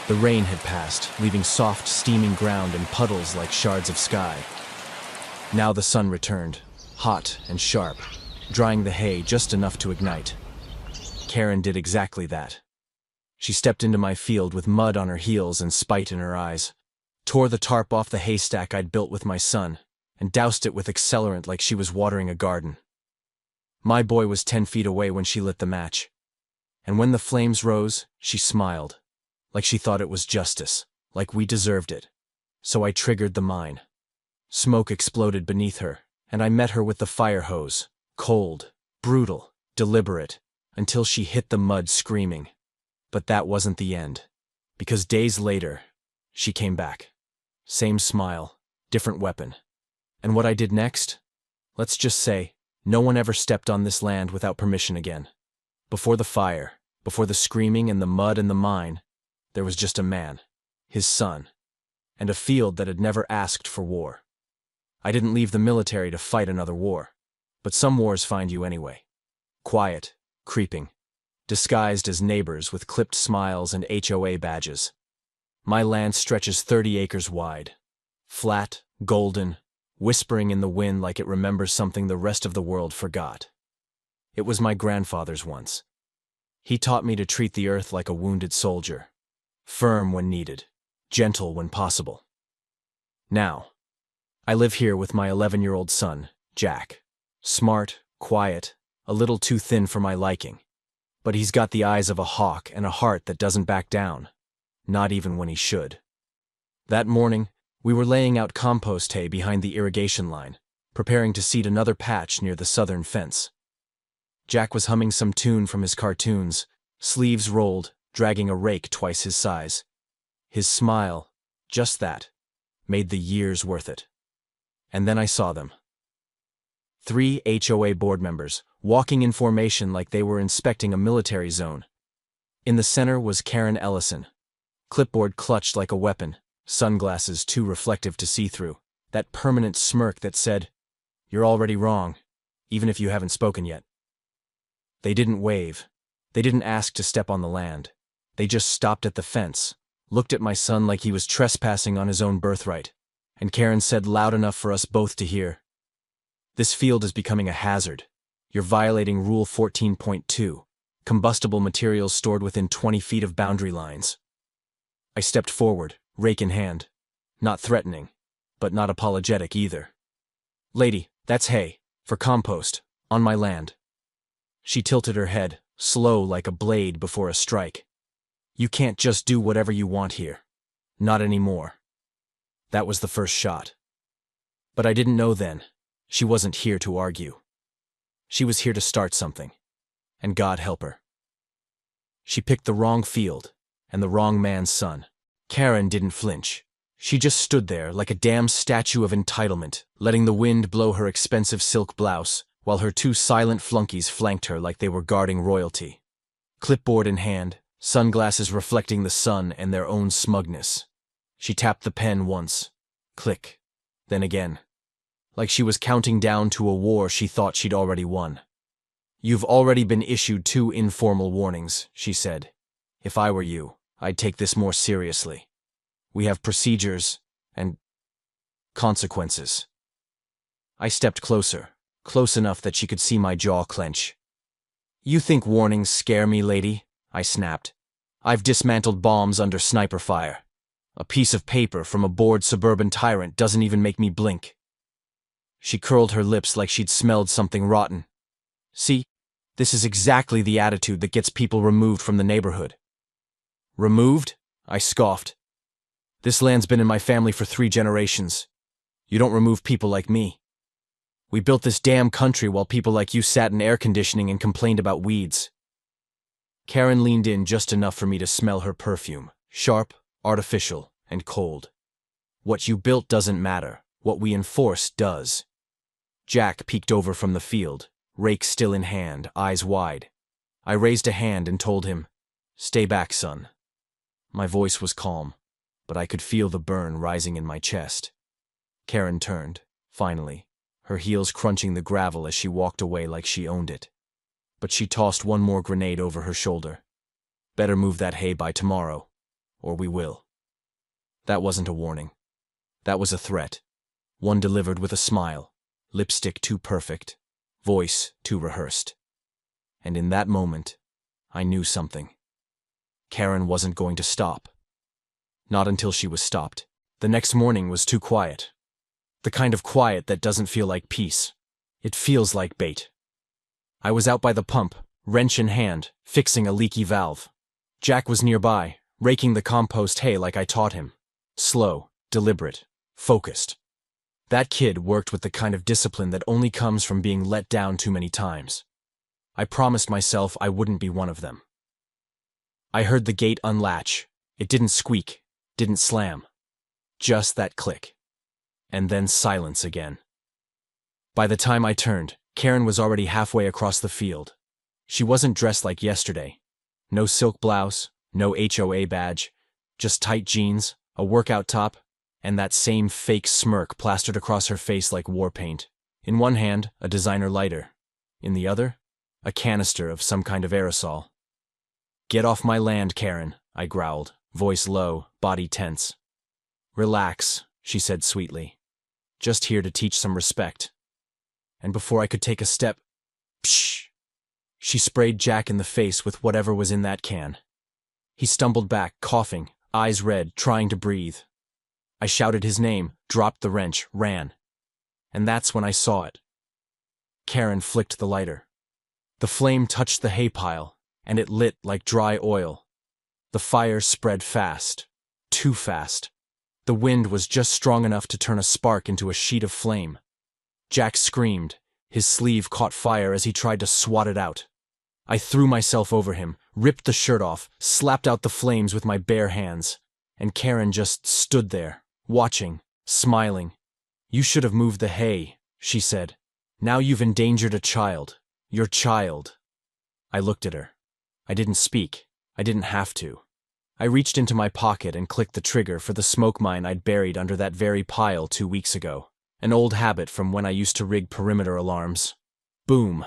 The rain had passed, leaving soft, steaming ground and puddles like shards of sky. Now the sun returned, hot and sharp, drying the hay just enough to ignite. Karen did exactly that. She stepped into my field with mud on her heels and spite in her eyes, tore the tarp off the haystack I'd built with my son, and doused it with accelerant like she was watering a garden. My boy was 10 feet away when she lit the match. And when the flames rose, she smiled, like she thought it was justice, like we deserved it. So I triggered the mine. Smoke exploded beneath her, and I met her with the fire hose, cold, brutal, deliberate, until she hit the mud screaming. But that wasn't the end, because days later, she came back. Same smile, different weapon. And what I did next? Let's just say, no one ever stepped on this land without permission again. Before the fire, before the screaming and the mud and the mine, there was just a man, his son, and a field that had never asked for war. I didn't leave the military to fight another war, but some wars find you anyway. Quiet, creeping, disguised as neighbors with clipped smiles and HOA badges. My land stretches 30 acres wide, flat, golden, whispering in the wind like it remembers something the rest of the world forgot. It was my grandfather's once. He taught me to treat the earth like a wounded soldier, firm when needed, gentle when possible. Now, I live here with my 11-year-old son, Jack. Smart, quiet, a little too thin for my liking. But he's got the eyes of a hawk and a heart that doesn't back down, not even when he should. That morning, we were laying out compost hay behind the irrigation line, preparing to seed another patch near the southern fence. Jack was humming some tune from his cartoons, sleeves rolled, dragging a rake twice his size. His smile, just that, made the years worth it. And then I saw them. 3 HOA board members, walking in formation like they were inspecting a military zone. In the center was Karen Ellison, clipboard clutched like a weapon, sunglasses too reflective to see through, that permanent smirk that said, "You're already wrong, even if you haven't spoken yet." They didn't wave. They didn't ask to step on the land. They just stopped at the fence, looked at my son like he was trespassing on his own birthright, and Karen said loud enough for us both to hear, "This field is becoming a hazard. You're violating Rule 14.2, combustible materials stored within 20 feet of boundary lines." I stepped forward, rake in hand. Not threatening, but not apologetic either. "Lady, that's hay, for compost, on my land." She tilted her head, slow like a blade before a strike. "You can't just do whatever you want here. Not anymore." That was the first shot. But I didn't know then. She wasn't here to argue. She was here to start something. And God help her. She picked the wrong field, and the wrong man's son. Karen didn't flinch. She just stood there like a damn statue of entitlement, letting the wind blow her expensive silk blouse, while her 2 silent flunkies flanked her like they were guarding royalty. Clipboard in hand, sunglasses reflecting the sun and their own smugness. She tapped the pen once. Click. Then again. Like she was counting down to a war she thought she'd already won. "You've already been issued 2 informal warnings," she said. "If I were you, I'd take this more seriously. We have procedures and consequences." I stepped closer, close enough that she could see my jaw clench. "You think warnings scare me, lady?" I snapped. "I've dismantled bombs under sniper fire. A piece of paper from a bored suburban tyrant doesn't even make me blink." She curled her lips like she'd smelled something rotten. "See, this is exactly the attitude that gets people removed from the neighborhood." "Removed?" I scoffed. "This land's been in my family for 3 generations. You don't remove people like me. We built this damn country while people like you sat in air conditioning and complained about weeds." Karen leaned in just enough for me to smell her perfume, sharp, artificial, and cold. "What you built doesn't matter. What we enforce does." Jack peeked over from the field, rake still in hand, eyes wide. I raised a hand and told him, "Stay back, son." My voice was calm, but I could feel the burn rising in my chest. Karen turned, finally, her heels crunching the gravel as she walked away like she owned it. But she tossed one more grenade over her shoulder. "Better move that hay by tomorrow. or we will." That wasn't a warning. That was a threat. One delivered with a smile, lipstick too perfect, voice too rehearsed. And in that moment, I knew something. Karen wasn't going to stop. Not until she was stopped. The next morning was too quiet. The kind of quiet that doesn't feel like peace. It feels like bait. I was out by the pump, wrench in hand, fixing a leaky valve. Jack was nearby, raking the compost hay like I taught him. Slow, deliberate, focused. That kid worked with the kind of discipline that only comes from being let down too many times. I promised myself I wouldn't be one of them. I heard the gate unlatch. It didn't squeak, didn't slam. Just that click. And then silence again. By the time I turned, Karen was already halfway across the field. She wasn't dressed like yesterday. No silk blouse, no HOA badge, just tight jeans, a workout top, and that same fake smirk plastered across her face like war paint. In one hand, a designer lighter. In the other, a canister of some kind of aerosol. "Get off my land, Karen," I growled, voice low, body tense. "Relax," she said sweetly. "Just here to teach some respect." And before I could take a step, psh! She sprayed Jack in the face with whatever was in that can. He stumbled back, coughing, eyes red, trying to breathe. I shouted his name, dropped the wrench, ran. And that's when I saw it. Karen flicked the lighter. The flame touched the hay pile, and it lit like dry oil. The fire spread fast, too fast. The wind was just strong enough to turn a spark into a sheet of flame. Jack screamed. His sleeve caught fire as he tried to swat it out. I threw myself over him, ripped the shirt off, slapped out the flames with my bare hands. And Karen just stood there, watching, smiling. "You should have moved the hay," she said. "Now you've endangered a child. Your child." I looked at her. I didn't speak. I didn't have to. I reached into my pocket and clicked the trigger for the smoke mine I'd buried under that very pile 2 weeks ago. An old habit from when I used to rig perimeter alarms. Boom.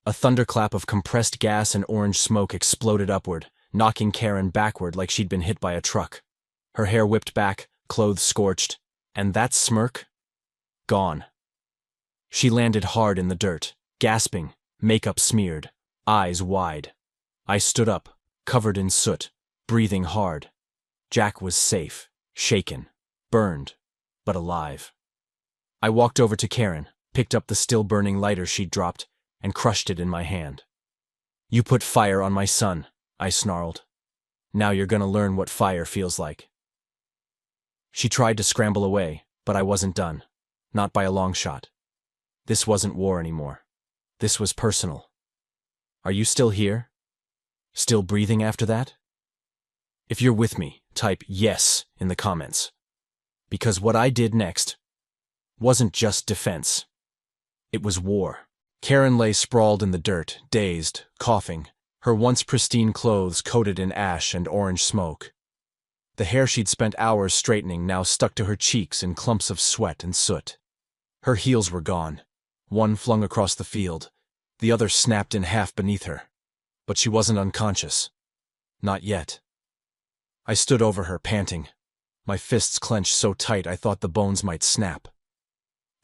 A thunderclap of compressed gas and orange smoke exploded upward, knocking Karen backward like she'd been hit by a truck. Her hair whipped back, clothes scorched, and that smirk? Gone. She landed hard in the dirt, gasping, makeup smeared, eyes wide. I stood up, covered in soot, breathing hard. Jack was safe, shaken, burned, but alive. I walked over to Karen, picked up the still-burning lighter she'd dropped, and crushed it in my hand. "You put fire on my son," I snarled. "Now you're gonna learn what fire feels like." She tried to scramble away, but I wasn't done. Not by a long shot. This wasn't war anymore. This was personal. Are you still here? Still breathing after that? If you're with me, type "yes" in the comments. Because what I did next wasn't just defense. It was war. Karen lay sprawled in the dirt, dazed, coughing, her once pristine clothes coated in ash and orange smoke. The hair she'd spent hours straightening now stuck to her cheeks in clumps of sweat and soot. Her heels were gone, one flung across the field, the other snapped in half beneath her. But she wasn't unconscious. Not yet. I stood over her, panting. My fists clenched so tight I thought the bones might snap.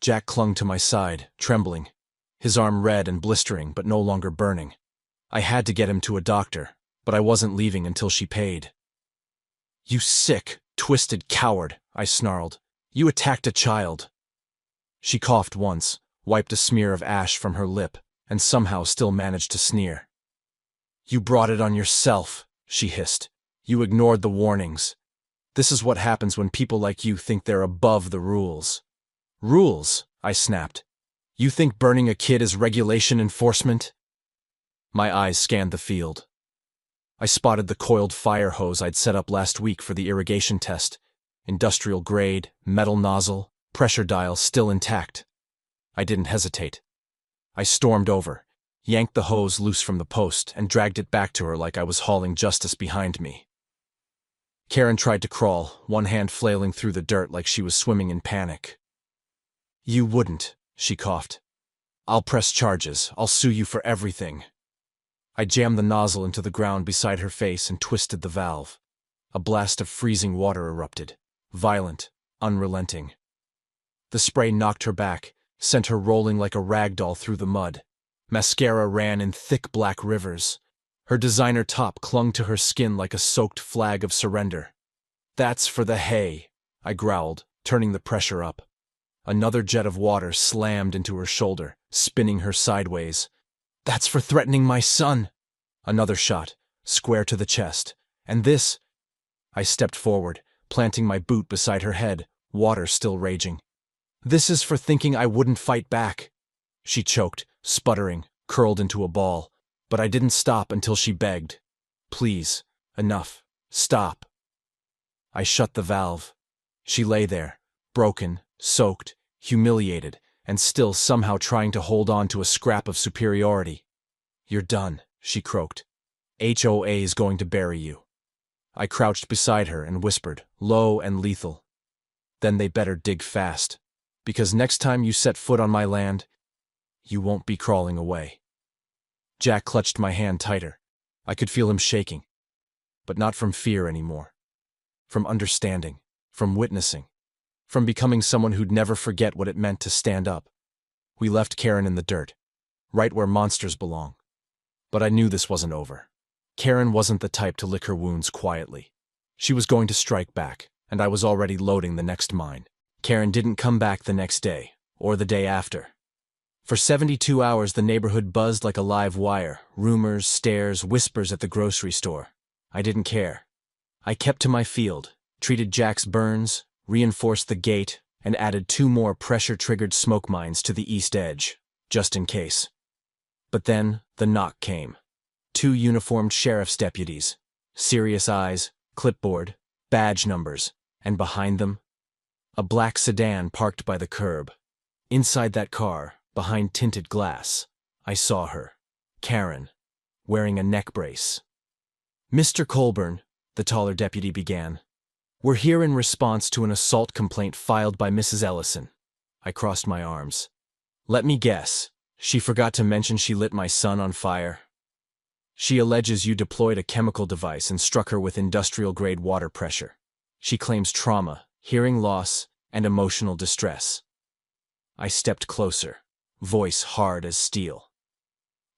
Jack clung to my side, trembling, his arm red and blistering but no longer burning. I had to get him to a doctor, but I wasn't leaving until she paid. "You sick, twisted coward," I snarled. "You attacked a child." She coughed once, wiped a smear of ash from her lip, and somehow still managed to sneer. "You brought it on yourself," she hissed. "You ignored the warnings. This is what happens when people like you think they're above the rules." "Rules?" I snapped. "You think burning a kid is regulation enforcement?" My eyes scanned the field. I spotted the coiled fire hose I'd set up last week for the irrigation test. Industrial grade, metal nozzle, pressure dial still intact. I didn't hesitate. I stormed over, yanked the hose loose from the post, and dragged it back to her like I was hauling justice behind me. Karen tried to crawl, one hand flailing through the dirt like she was swimming in panic. "You wouldn't," she coughed. "I'll press charges. I'll sue you for everything." I jammed the nozzle into the ground beside her face and twisted the valve. A blast of freezing water erupted, violent, unrelenting. The spray knocked her back, sent her rolling like a rag doll through the mud. Mascara ran in thick black rivers. Her designer top clung to her skin like a soaked flag of surrender. "That's for the hay," I growled, turning the pressure up. Another jet of water slammed into her shoulder, spinning her sideways. "That's for threatening my son." Another shot, square to the chest. "And this—" I stepped forward, planting my boot beside her head, water still raging. "This is for thinking I wouldn't fight back." She choked, sputtering, curled into a ball, but I didn't stop until she begged. "Please, enough, stop." I shut the valve. She lay there, broken, soaked, humiliated, and still somehow trying to hold on to a scrap of superiority. "You're done," she croaked. "HOA is going to bury you." I crouched beside her and whispered, low and lethal, "Then they better dig fast, because next time you set foot on my land, you won't be crawling away." Jack clutched my hand tighter. I could feel him shaking, but not from fear anymore. From understanding, from witnessing, from becoming someone who'd never forget what it meant to stand up. We left Karen in the dirt, right where monsters belong. But I knew this wasn't over. Karen wasn't the type to lick her wounds quietly. She was going to strike back, and I was already loading the next mine. Karen didn't come back the next day, or the day after. For 72 hours the neighborhood buzzed like a live wire, rumors, stares, whispers at the grocery store. I didn't care. I kept to my field, treated Jack's burns, reinforced the gate, and added 2 more pressure-triggered smoke mines to the east edge, just in case. But then the knock came. 2 uniformed sheriff's deputies, serious eyes, clipboard, badge numbers, and behind them, a black sedan parked by the curb. Inside that car, behind tinted glass, I saw her, Karen, wearing a neck brace. "Mr. Colburn," the taller deputy began, "we're here in response to an assault complaint filed by Mrs. Ellison." I crossed my arms. "Let me guess. She forgot to mention she lit my son on fire. She alleges you deployed a chemical device and struck her with industrial-grade water pressure. She claims trauma, hearing loss, and emotional distress." I stepped closer, voice hard as steel.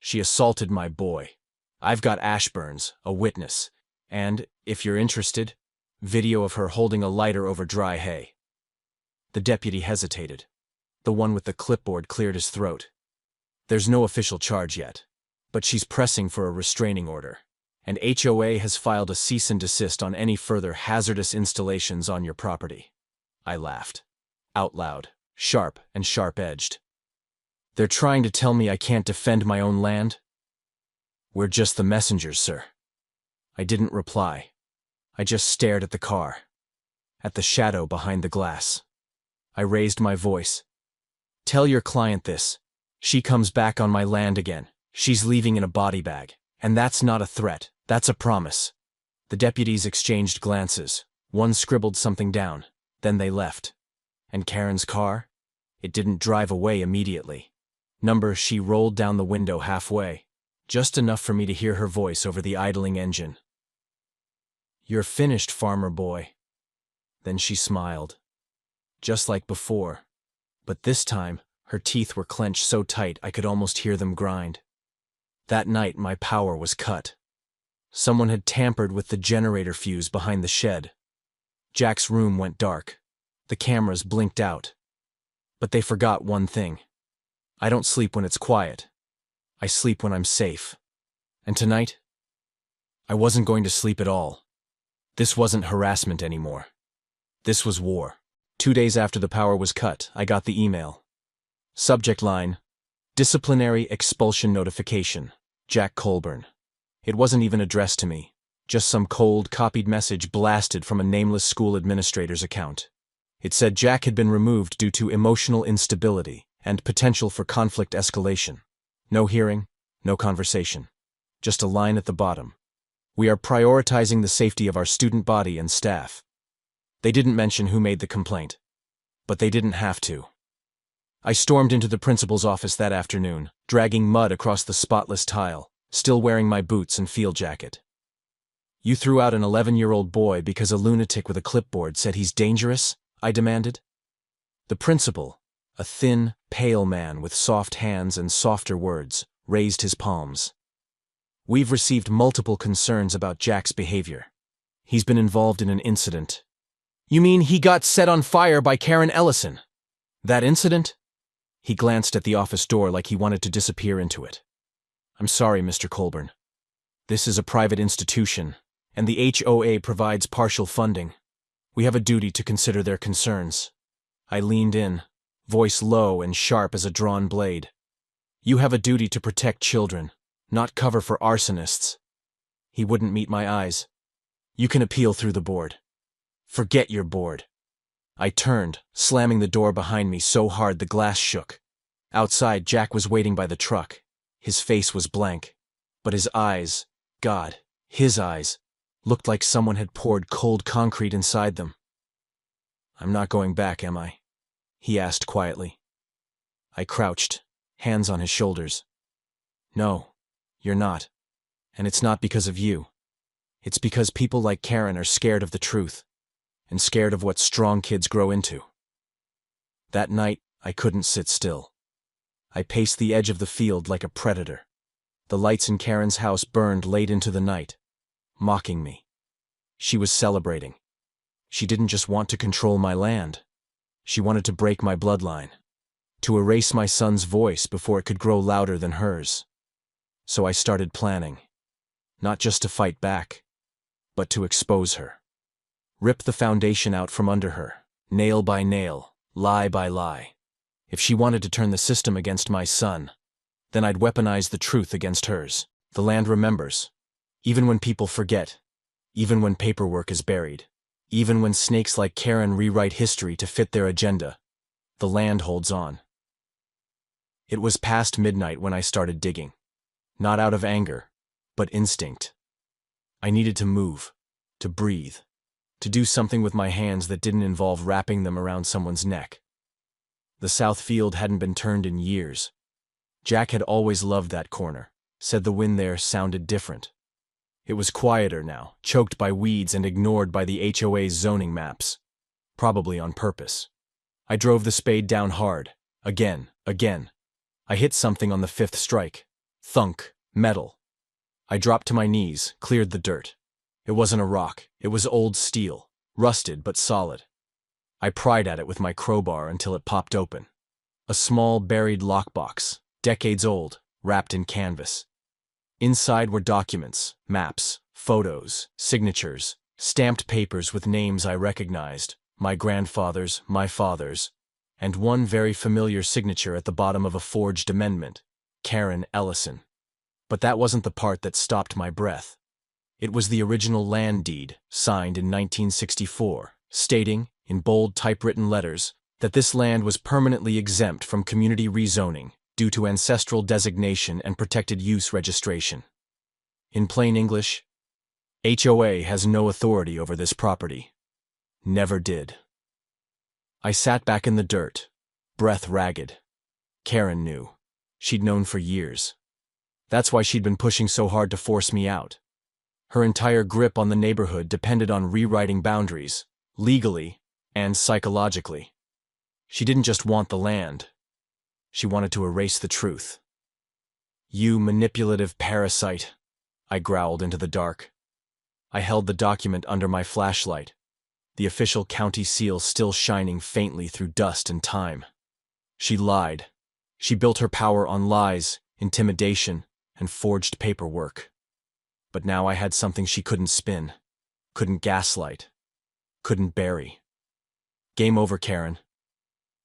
"She assaulted my boy. I've got Ashburns, a witness, and, if you're interested, video of her holding a lighter over dry hay." The deputy hesitated. The one with the clipboard cleared his throat. "There's no official charge yet, but she's pressing for a restraining order, and HOA has filed a cease and desist on any further hazardous installations on your property." I laughed, out loud, sharp and sharp-edged. "They're trying to tell me I can't defend my own land?" "We're just the messengers, sir." I didn't reply. I just stared at the car, at the shadow behind the glass. I raised my voice. "Tell your client this. She comes back on my land again. She's leaving in a body bag. And that's not a threat, that's a promise." The deputies exchanged glances. One scribbled something down, then they left. And Karen's car? It didn't drive away immediately. She rolled down the window halfway, just enough for me to hear her voice over the idling engine. "You're finished, farmer boy." Then she smiled. Just like before, but this time her teeth were clenched so tight I could almost hear them grind. That night my power was cut. Someone had tampered with the generator fuse behind the shed. Jack's room went dark. The cameras blinked out. But they forgot one thing. I don't sleep when it's quiet. I sleep when I'm safe. And tonight, I wasn't going to sleep at all. This wasn't harassment anymore. This was war. 2 days after the power was cut, I got the email. Subject line: disciplinary expulsion notification, Jack Colburn. It wasn't even addressed to me, just some cold, copied message blasted from a nameless school administrator's account. It said Jack had been removed due to emotional instability and potential for conflict escalation. No hearing, no conversation. Just a line at the bottom. "We are prioritizing the safety of our student body and staff." They didn't mention who made the complaint, but they didn't have to. I stormed into the principal's office that afternoon, dragging mud across the spotless tile, still wearing my boots and field jacket. You threw out an 11-year-old boy because a lunatic with a clipboard said he's dangerous? I demanded. The principal, a thin, pale man with soft hands and softer words, raised his palms. We've received multiple concerns about Jack's behavior. He's been involved in an incident. You mean he got set on fire by Karen Ellison? That incident? He glanced at the office door like he wanted to disappear into it. I'm sorry, Mr. Colburn. This is a private institution, and the HOA provides partial funding. We have a duty to consider their concerns. I leaned in, voice low and sharp as a drawn blade. You have a duty to protect children, not cover for arsonists. He wouldn't meet my eyes. You can appeal through the board. Forget your board. I turned, slamming the door behind me so hard the glass shook. Outside, Jack was waiting by the truck. His face was blank, but his eyes, God, his eyes, looked like someone had poured cold concrete inside them. I'm not going back, am I? He asked quietly. I crouched, hands on his shoulders. No, you're not. And it's not because of you. It's because people like Karen are scared of the truth, and scared of what strong kids grow into. That night, I couldn't sit still. I paced the edge of the field like a predator. The lights in Karen's house burned late into the night, mocking me. She was celebrating. She didn't just want to control my land. She wanted to break my bloodline, to erase my son's voice before it could grow louder than hers. So I started planning, not just to fight back, but to expose her. Rip the foundation out from under her, nail by nail, lie by lie. If she wanted to turn the system against my son, then I'd weaponize the truth against hers. The land remembers, even when people forget, even when paperwork is buried, even when snakes like Karen rewrite history to fit their agenda, the land holds on. It was past midnight when I started digging, not out of anger, but instinct. I needed to move, to breathe, to do something with my hands that didn't involve wrapping them around someone's neck. The south field hadn't been turned in years. Jack had always loved that corner, said the wind there sounded different. It was quieter now, choked by weeds and ignored by the HOA's zoning maps. Probably on purpose. I drove the spade down hard, again. I hit something on the fifth strike. Thunk, metal. I dropped to my knees, cleared the dirt. It wasn't a rock, it was old steel, rusted but solid. I pried at it with my crowbar until it popped open. A small buried lockbox, decades old, wrapped in canvas. Inside were documents, maps, photos, signatures, stamped papers with names I recognized, my grandfather's, my father's, and one very familiar signature at the bottom of a forged amendment, Karen Ellison. But that wasn't the part that stopped my breath. It was the original land deed, signed in 1964, stating, in bold typewritten letters, that this land was permanently exempt from community rezoning due to ancestral designation and protected use registration. In plain English, HOA has no authority over this property. Never did. I sat back in the dirt, breath ragged. Karen knew. She'd known for years. That's why she'd been pushing so hard to force me out. Her entire grip on the neighborhood depended on rewriting boundaries, legally and psychologically. She didn't just want the land. She wanted to erase the truth. You manipulative parasite, I growled into the dark. I held the document under my flashlight, the official county seal still shining faintly through dust and time. She lied. She built her power on lies, intimidation, and forged paperwork. But now I had something she couldn't spin, couldn't gaslight, couldn't bury. Game over, Karen.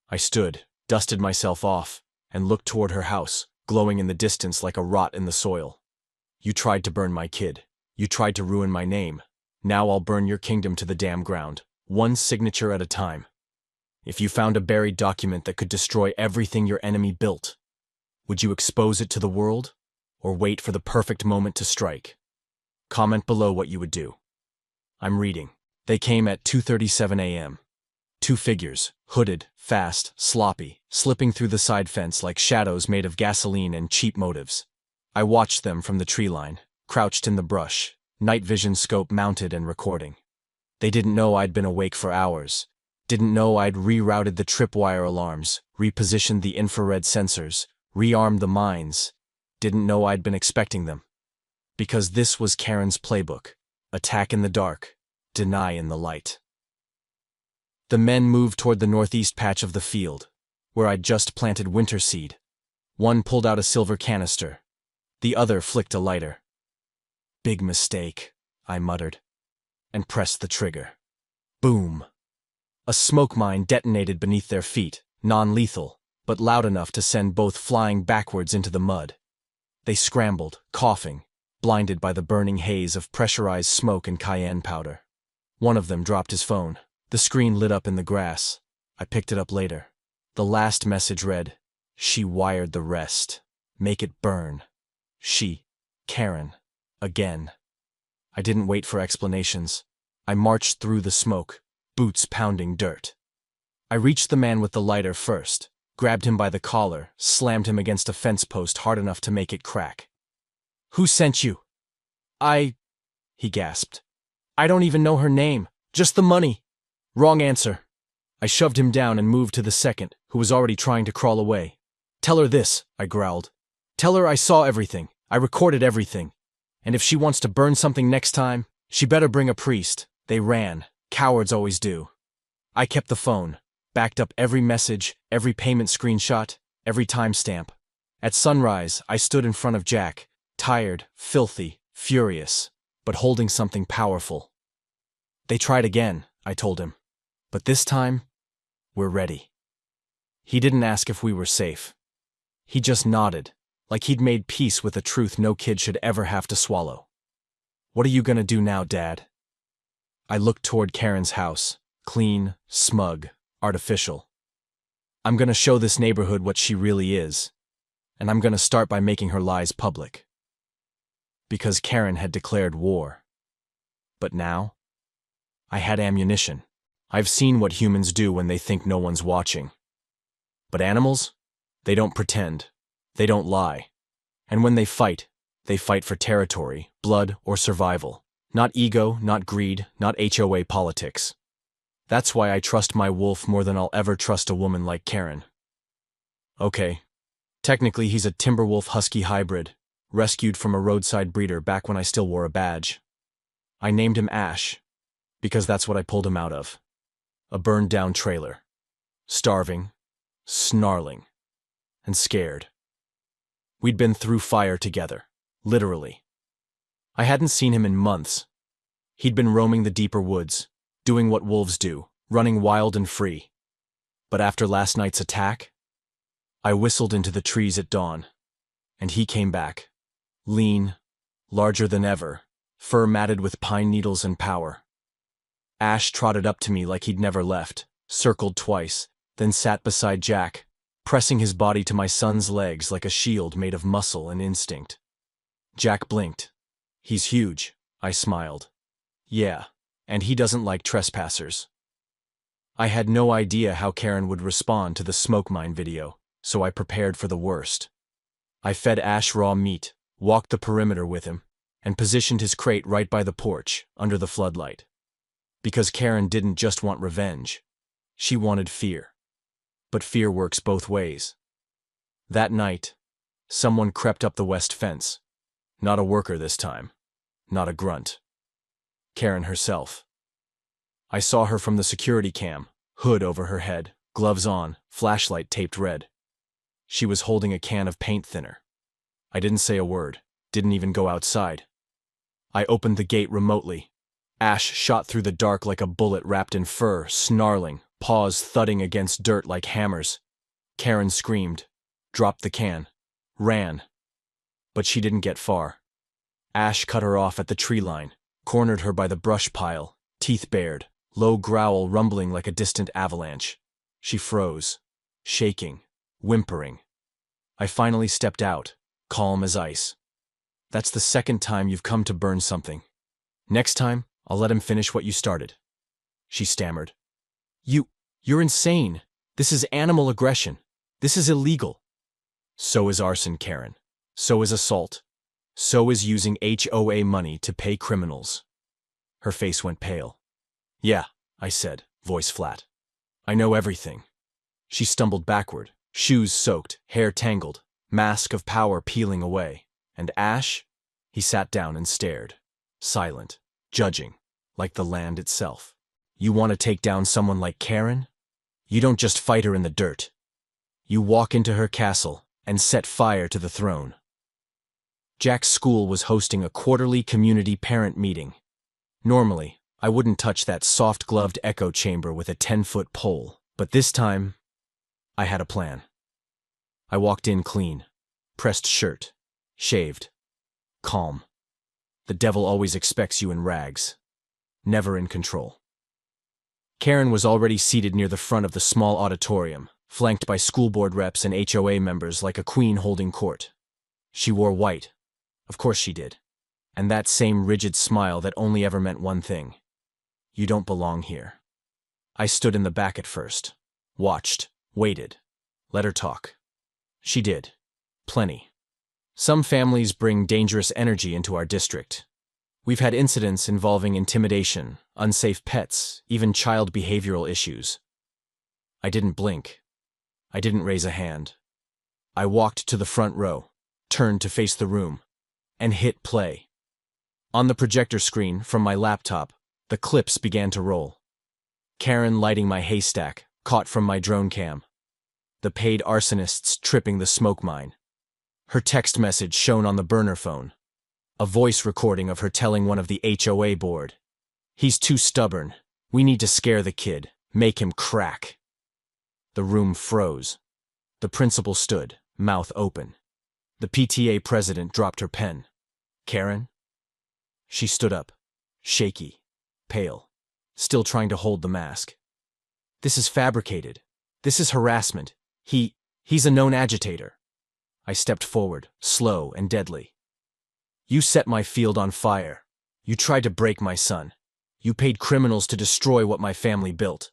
I stood, dusted myself off, and looked toward her house, glowing in the distance like a rot in the soil. You tried to burn my kid. You tried to ruin my name. Now I'll burn your kingdom to the damn ground, one signature at a time. If you found a buried document that could destroy everything your enemy built, would you expose it to the world, or wait for the perfect moment to strike? Comment below what you would do. I'm reading. They came at 2:37 a.m. Two figures, hooded, fast, sloppy, slipping through the side fence like shadows made of gasoline and cheap motives. I watched them from the tree line, crouched in the brush, night vision scope mounted and recording. They didn't know I'd been awake for hours. Didn't know I'd rerouted the tripwire alarms, repositioned the infrared sensors, rearmed the mines. Didn't know I'd been expecting them. Because this was Karen's playbook. Attack in the dark, deny in the light. The men moved toward the northeast patch of the field, where I'd just planted winter seed. One pulled out a silver canister. The other flicked a lighter. Big mistake, I muttered, and pressed the trigger. Boom! A smoke mine detonated beneath their feet, non-lethal, but loud enough to send both flying backwards into the mud. They scrambled, coughing, blinded by the burning haze of pressurized smoke and cayenne powder. One of them dropped his phone. The screen lit up in the grass. I picked it up later. The last message read, "She wired the rest. Make it burn." She, Karen, again. I didn't wait for explanations. I marched through the smoke, boots pounding dirt. I reached the man with the lighter first, grabbed him by the collar, slammed him against a fence post hard enough to make it crack. "Who sent you?" He gasped. "I don't even know her name. Just the money." "Wrong answer." I shoved him down and moved to the second, who was already trying to crawl away. "Tell her this," I growled. "Tell her I saw everything. I recorded everything. And if she wants to burn something next time, she better bring a priest." They ran. Cowards always do. I kept the phone, backed up every message, every payment screenshot, every timestamp. At sunrise, I stood in front of Jack, tired, filthy, furious, but holding something powerful. "They tried again," I told him. "But this time, we're ready." He didn't ask if we were safe. He just nodded, like he'd made peace with a truth no kid should ever have to swallow. "What are you gonna do now, Dad?" I looked toward Karen's house, clean, smug, artificial. "I'm gonna show this neighborhood what she really is, and I'm gonna start by making her lies public." Because Karen had declared war. But now, I had ammunition. I've seen what humans do when they think no one's watching. But animals? They don't pretend. They don't lie. And when they fight for territory, blood, or survival. Not ego, not greed, not HOA politics. That's why I trust my wolf more than I'll ever trust a woman like Karen. Okay. Technically, he's a Timberwolf Husky hybrid, rescued from a roadside breeder back when I still wore a badge. I named him Ash, because that's what I pulled him out of. A burned-down trailer. Starving, snarling, and scared. We'd been through fire together, literally. I hadn't seen him in months. He'd been roaming the deeper woods, doing what wolves do, running wild and free. But after last night's attack, I whistled into the trees at dawn, and he came back. Lean, larger than ever, fur matted with pine needles and power. Ash trotted up to me like he'd never left, circled twice, then sat beside Jack, pressing his body to my son's legs like a shield made of muscle and instinct. Jack blinked. "He's huge," I smiled. "Yeah, and he doesn't like trespassers." I had no idea how Karen would respond to the smoke mine video, so I prepared for the worst. I fed Ash raw meat, walked the perimeter with him, and positioned his crate right by the porch, under the floodlight. Because Karen didn't just want revenge. She wanted fear. But fear works both ways. That night, someone crept up the west fence. Not a worker this time. Not a grunt. Karen herself. I saw her from the security cam, hood over her head, gloves on, flashlight taped red. She was holding a can of paint thinner. I didn't say a word, didn't even go outside. I opened the gate remotely. Ash shot through the dark like a bullet wrapped in fur, snarling, paws thudding against dirt like hammers. Karen screamed, dropped the can, ran. But she didn't get far. Ash cut her off at the tree line, cornered her by the brush pile, teeth bared, low growl rumbling like a distant avalanche. She froze, shaking, whimpering. I finally stepped out, calm as ice. "That's the second time you've come to burn something. Next time, I'll let him finish what you started." She stammered. You're insane. This is animal aggression. This is illegal." "So is arson, Karen. So is assault. So is using HOA money to pay criminals. Her face went pale. Yeah, I said, voice flat. I know everything. She stumbled backward, shoes soaked, hair tangled, mask of power peeling away. And Ash? He sat down and stared, silent, judging, like the land itself. You want to take down someone like Karen? You don't just fight her in the dirt. You walk into her castle and set fire to the throne. Jack's school was hosting a quarterly community parent meeting. Normally, I wouldn't touch that soft-gloved echo chamber with a 10-foot pole, but this time, I had a plan. I walked in clean, pressed shirt, shaved, calm. The devil always expects you in rags, never in control. Karen was already seated near the front of the small auditorium, flanked by school board reps and HOA members like a queen holding court. She wore white. Of course she did. And that same rigid smile that only ever meant one thing. You don't belong here. I stood in the back at first. Watched. Waited. Let her talk. She did. Plenty. Some families bring dangerous energy into our district. We've had incidents involving intimidation, unsafe pets, even child behavioral issues. I didn't blink. I didn't raise a hand. I walked to the front row, turned to face the room, and hit play. On the projector screen from my laptop, the clips began to roll. Karen lighting my haystack, caught from my drone cam. The paid arsonists tripping the smoke mine. Her text message shown on the burner phone. A voice recording of her telling one of the HOA board. He's too stubborn. We need to scare the kid. Make him crack. The room froze. The principal stood, mouth open. The PTA president dropped her pen. Karen? She stood up, shaky, pale, still trying to hold the mask. This is fabricated. This is harassment. He's a known agitator. I stepped forward, slow and deadly. You set my field on fire. You tried to break my son. You paid criminals to destroy what my family built.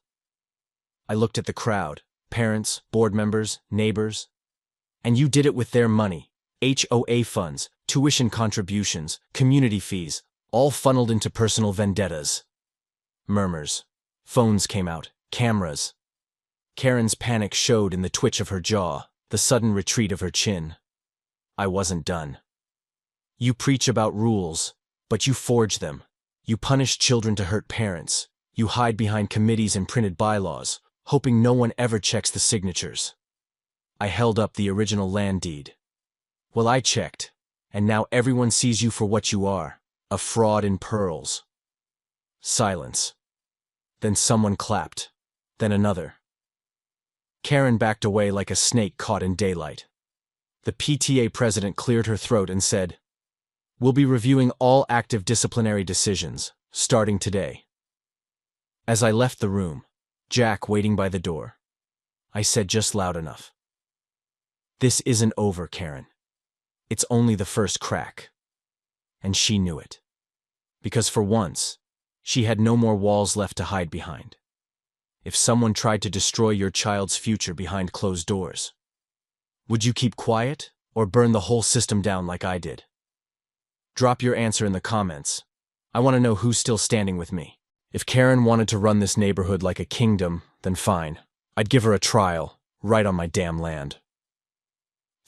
I looked at the crowd, parents, board members, neighbors. And you did it with their money. HOA funds, tuition contributions, community fees, all funneled into personal vendettas. Murmurs. Phones came out, cameras. Karen's panic showed in the twitch of her jaw, the sudden retreat of her chin. I wasn't done. You preach about rules, but you forge them. You punish children to hurt parents. You hide behind committees and printed bylaws, hoping no one ever checks the signatures. I held up the original land deed. Well, I checked, and now everyone sees you for what you are, a fraud in pearls. Silence. Then someone clapped. Then another. Karen backed away like a snake caught in daylight. The PTA president cleared her throat and said, "We'll be reviewing all active disciplinary decisions, starting today." As I left the room, Jack waiting by the door, I said just loud enough, "This isn't over, Karen. It's only the first crack." And she knew it. Because for once, she had no more walls left to hide behind. If someone tried to destroy your child's future behind closed doors, would you keep quiet or burn the whole system down like I did? Drop your answer in the comments. I want to know who's still standing with me. If Karen wanted to run this neighborhood like a kingdom, then fine. I'd give her a trial, right on my damn land.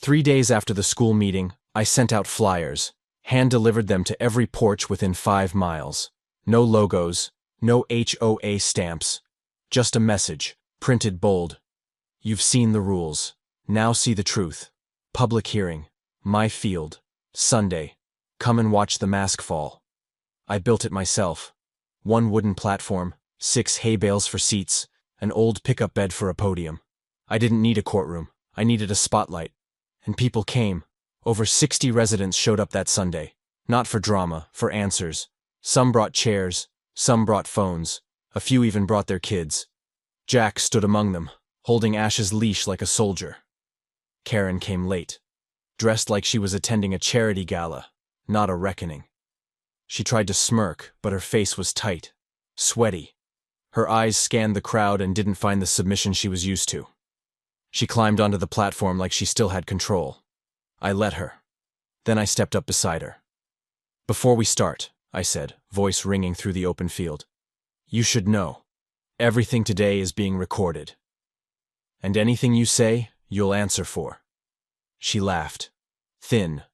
3 days after the school meeting, I sent out flyers, hand-delivered them to every porch within 5 miles. No logos, no HOA stamps, just a message, printed bold. You've seen the rules. Now see the truth. Public hearing. My field. Sunday. Come and watch the mask fall. I built it myself. 1 wooden platform, 6 hay bales for seats, an old pickup bed for a podium. I didn't need a courtroom. I needed a spotlight. And people came. Over 60 residents showed up that Sunday. Not for drama, for answers. Some brought chairs. Some brought phones. A few even brought their kids. Jack stood among them, holding Ash's leash like a soldier. Karen came late, dressed like she was attending a charity gala, not a reckoning. She tried to smirk, but her face was tight, sweaty. Her eyes scanned the crowd and didn't find the submission she was used to. She climbed onto the platform like she still had control. I let her. Then I stepped up beside her. "Before we start," I said, voice ringing through the open field, "you should know, everything today is being recorded. And anything you say, you'll answer for." She laughed. Thin.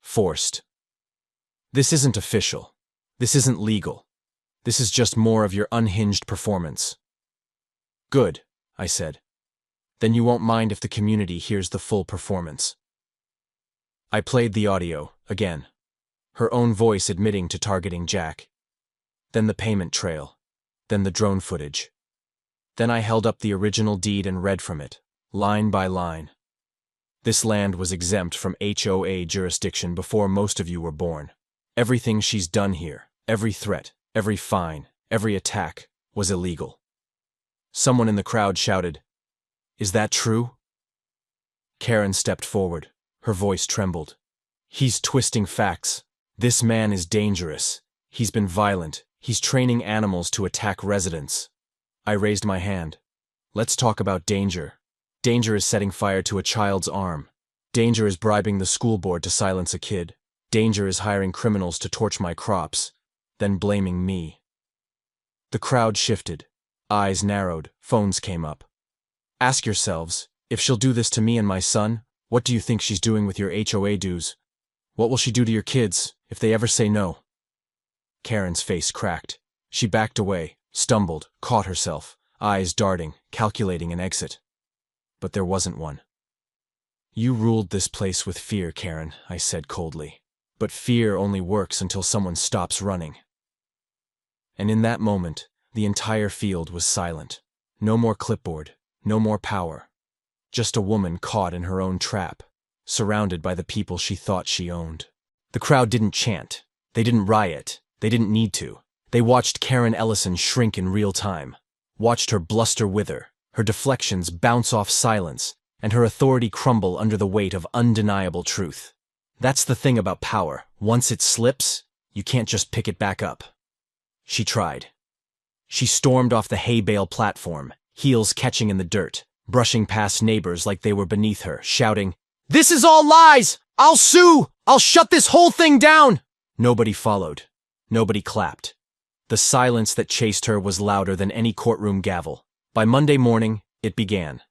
Forced. "This isn't official. This isn't legal. This is just more of your unhinged performance." "Good," I said. "Then you won't mind if the community hears the full performance." I played the audio, again. Her own voice admitting to targeting Jack. Then the payment trail. Then the drone footage. Then I held up the original deed and read from it, line by line. "This land was exempt from HOA jurisdiction before most of you were born. Everything she's done here, every threat, every fine, every attack, was illegal." Someone in the crowd shouted, "Is that true?" Karen stepped forward. Her voice trembled. "He's twisting facts. This man is dangerous. He's been violent. He's training animals to attack residents." I raised my hand. "Let's talk about danger. Danger is setting fire to a child's arm. Danger is bribing the school board to silence a kid. Danger is hiring criminals to torch my crops, then blaming me." The crowd shifted. Eyes narrowed. Phones came up. "Ask yourselves, if she'll do this to me and my son, what do you think she's doing with your HOA dues? What will she do to your kids if they ever say no?" Karen's face cracked. She backed away, stumbled, caught herself, eyes darting, calculating an exit. But there wasn't one. "You ruled this place with fear, Karen," I said coldly. "But fear only works until someone stops running." And in that moment, the entire field was silent. No more clipboard, no more power. Just a woman caught in her own trap, surrounded by the people she thought she owned. The crowd didn't chant. They didn't riot. They didn't need to. They watched Karen Ellison shrink in real time, watched her bluster wither, her deflections bounce off silence, and her authority crumble under the weight of undeniable truth. That's the thing about power. Once it slips, you can't just pick it back up. She tried. She stormed off the hay bale platform, heels catching in the dirt, brushing past neighbors like they were beneath her, shouting, "This is all lies! I'll sue! I'll shut this whole thing down!" Nobody followed. Nobody clapped. The silence that chased her was louder than any courtroom gavel. By Monday morning, it began.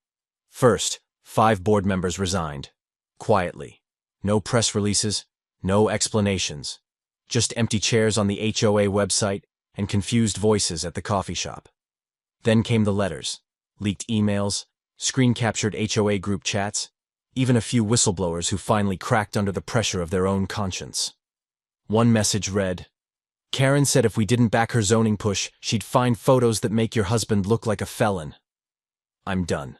First, 5 board members resigned. Quietly. No press releases, no explanations. Just empty chairs on the HOA website and confused voices at the coffee shop. Then came the letters, leaked emails, screen-captured HOA group chats, even a few whistleblowers who finally cracked under the pressure of their own conscience. One message read, "Karen said if we didn't back her zoning push, she'd find photos that make your husband look like a felon. I'm done."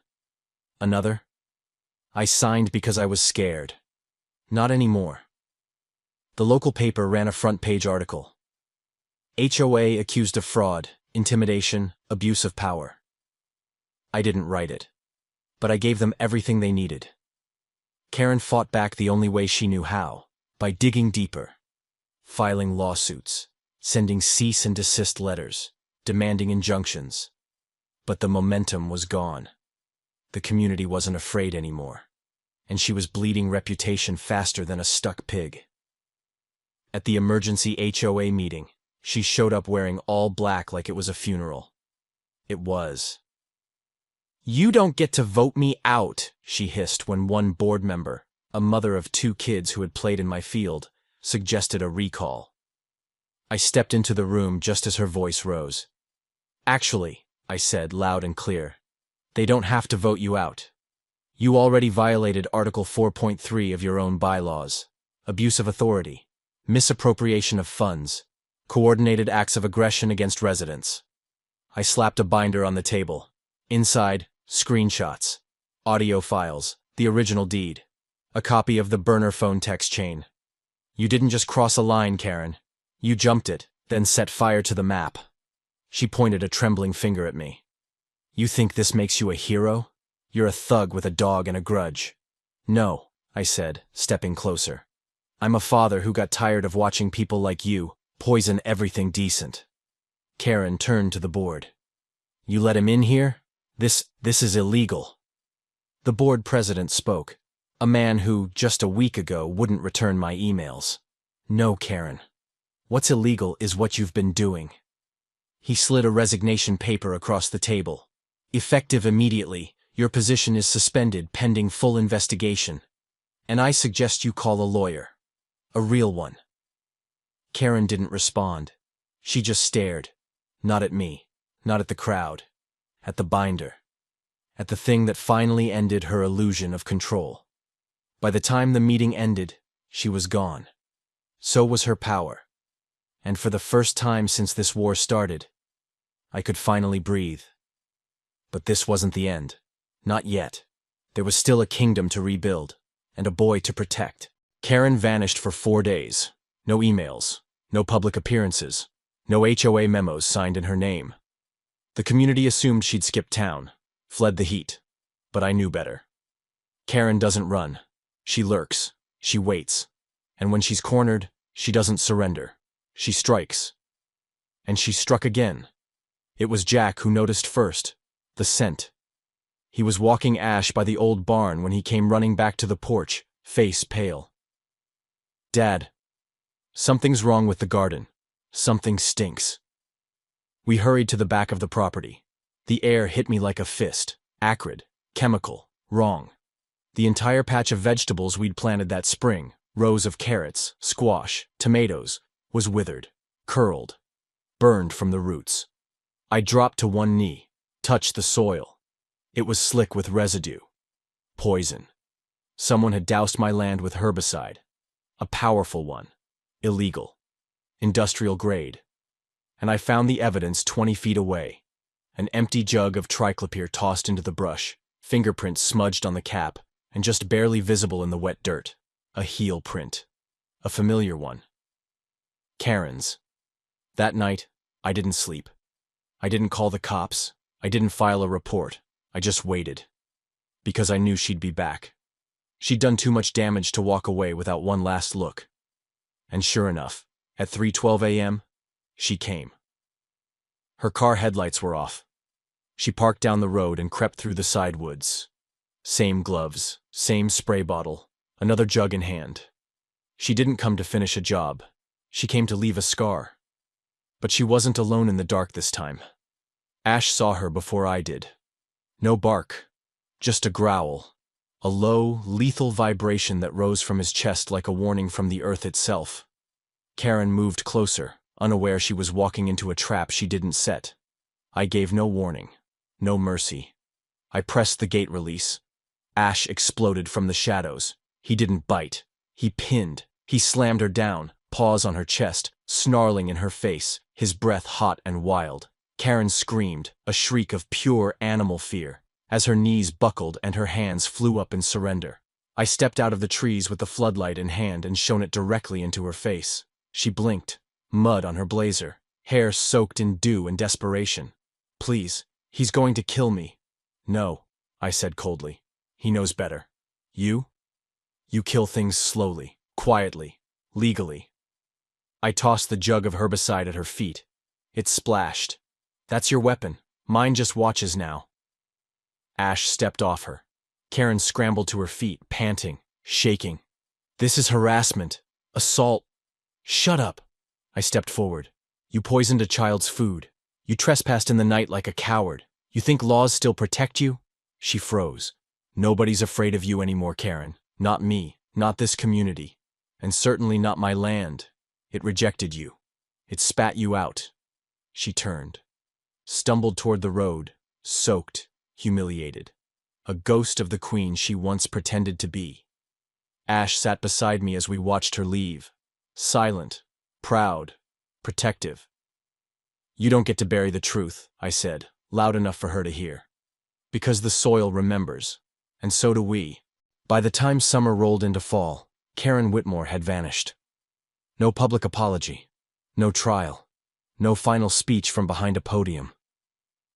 Another, "I signed because I was scared. Not anymore." The local paper ran a front-page article. HOA accused of fraud, intimidation, abuse of power. I didn't write it, but I gave them everything they needed. Karen fought back the only way she knew how, by digging deeper, filing lawsuits, sending cease and desist letters, demanding injunctions. But the momentum was gone. The community wasn't afraid anymore, and she was bleeding reputation faster than a stuck pig. At the emergency HOA meeting, she showed up wearing all black like it was a funeral. It was. "You don't get to vote me out," she hissed when one board member, a mother of 2 kids who had played in my field, suggested a recall. I stepped into the room just as her voice rose. "Actually," I said loud and clear, "they don't have to vote you out. You already violated Article 4.3 of your own bylaws. Abuse of authority, misappropriation of funds, coordinated acts of aggression against residents." I slapped a binder on the table. Inside, screenshots, audio files, the original deed, a copy of the burner phone text chain. "You didn't just cross a line, Karen. You jumped it, then set fire to the map." She pointed a trembling finger at me. "You think this makes you a hero? You're a thug with a dog and a grudge." "No," I said, stepping closer. "I'm a father who got tired of watching people like you poison everything decent." Karen turned to the board. "You let him in here? This is illegal." The board president spoke. A man who, just a week ago, wouldn't return my emails. No, Karen. What's illegal is what you've been doing. He slid a resignation paper across the table. Effective immediately, your position is suspended pending full investigation. And I suggest you call a lawyer. A real one. Karen didn't respond. She just stared. Not at me. Not at the crowd. At the binder. At the thing that finally ended her illusion of control. By the time the meeting ended, she was gone. So was her power. And for the first time since this war started, I could finally breathe. But this wasn't the end. Not yet. There was still a kingdom to rebuild, and a boy to protect. Karen vanished for 4 days. No emails, no public appearances, no HOA memos signed in her name. The community assumed she'd skipped town, fled the heat. But I knew better. Karen doesn't run. She lurks. She waits. And when she's cornered, she doesn't surrender. She strikes. And she struck again. It was Jack who noticed first. The scent. He was walking Ash by the old barn when he came running back to the porch, face pale. Dad. Something's wrong with the garden. Something stinks. We hurried to the back of the property. The air hit me like a fist. Acrid. Chemical. Wrong. The entire patch of vegetables we'd planted that spring, rows of carrots, squash, tomatoes, was withered, curled, burned from the roots. I dropped to one knee, touched the soil. It was slick with residue. Poison. Someone had doused my land with herbicide. A powerful one. Illegal. Industrial grade. And I found the evidence 20 feet away. An empty jug of triclopyr tossed into the brush, fingerprints smudged on the cap, and just barely visible in the wet dirt. A heel print. A familiar one. Karen's. That night, I didn't sleep. I didn't call the cops. I didn't file a report. I just waited. Because I knew she'd be back. She'd done too much damage to walk away without one last look. And sure enough, at 3:12 a.m., she came. Her car headlights were off. She parked down the road and crept through the side woods. Same gloves, same spray bottle, another jug in hand. She didn't come to finish a job. She came to leave a scar. But she wasn't alone in the dark this time. Ash saw her before I did. No bark, just a growl. A low, lethal vibration that rose from his chest like a warning from the earth itself. Karen moved closer, unaware she was walking into a trap she didn't set. I gave no warning, no mercy. I pressed the gate release. Ash exploded from the shadows. He didn't bite. He pinned. He slammed her down, paws on her chest, snarling in her face, his breath hot and wild. Karen screamed, a shriek of pure animal fear, as her knees buckled and her hands flew up in surrender. I stepped out of the trees with the floodlight in hand and shone it directly into her face. She blinked, mud on her blazer, hair soaked in dew and desperation. Please, he's going to kill me. No, I said coldly. He knows better. You? You kill things slowly, quietly, legally. I tossed the jug of herbicide at her feet. It splashed. That's your weapon. Mine just watches now. Ash stepped off her. Karen scrambled to her feet, panting, shaking. This is harassment. Assault. Shut up. I stepped forward. You poisoned a child's food. You trespassed in the night like a coward. You think laws still protect you? She froze. Nobody's afraid of you anymore, Karen. Not me, not this community, and certainly not my land. It rejected you. It spat you out. She turned, stumbled toward the road, soaked, humiliated. A ghost of the queen she once pretended to be. Ash sat beside me as we watched her leave. Silent, proud, protective. You don't get to bury the truth, I said, loud enough for her to hear. Because the soil remembers. And so do we. By the time summer rolled into fall, Karen Whitmore had vanished. No public apology. No trial. No final speech from behind a podium.